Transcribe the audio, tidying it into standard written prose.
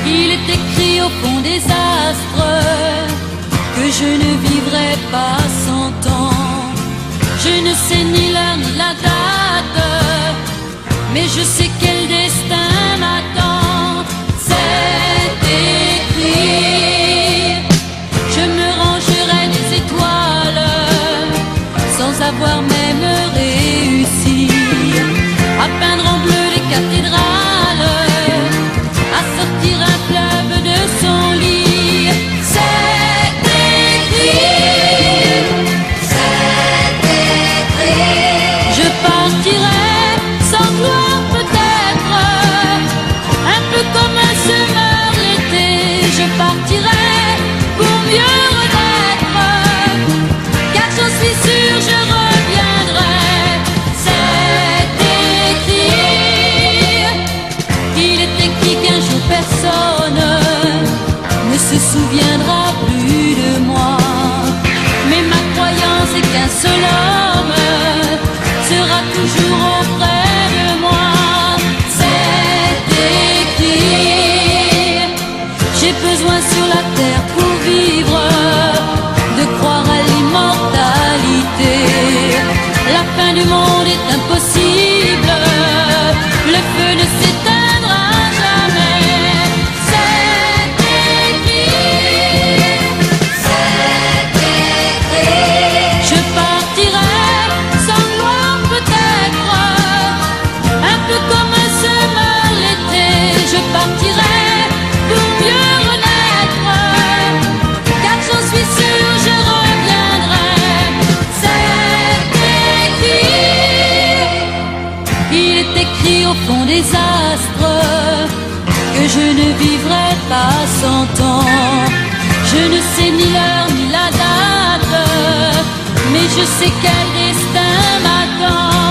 Il est écrit au fond des astres que je ne vivrai pas 100 ans. Je ne sais ni l'heure ni la date, mais je sais quel destin m'attend. C'est écrit. Je me rangerai des étoiles sans avoir même réussi à peindre en bleu les cathédrales, à sortir un fleuve de son lit. C'est écrit, c'est écrit. Je partirai sans gloire peut-être, un peu comme un semeur l'été. Je partirai pour mieux renaître, car j'en suis sûr je reviendrai. C'est écrit. Il est écrit qu'un jour personne ne se souviendra plus de moi, mais ma croyance est qu'un seul homme sera toujours auprès de moi. C'est écrit. J'ai besoin sur la terre pour vivre de croire à l'immortalité. La fin du monde est impossible, le feu ne s'éteindra jamais. C'est écrit, c'est écrit. Je partirai sans gloire peut-être, un peu comme un semeur l'été. Je partirai pour mieux renaître, car j'en suis sûr je reviendrai. C'est écrit. Il est écrit au fond des astres que je ne vivrai pas 100 ans. Je ne sais ni l'heure ni la date, mais je sais quel destin m'attend.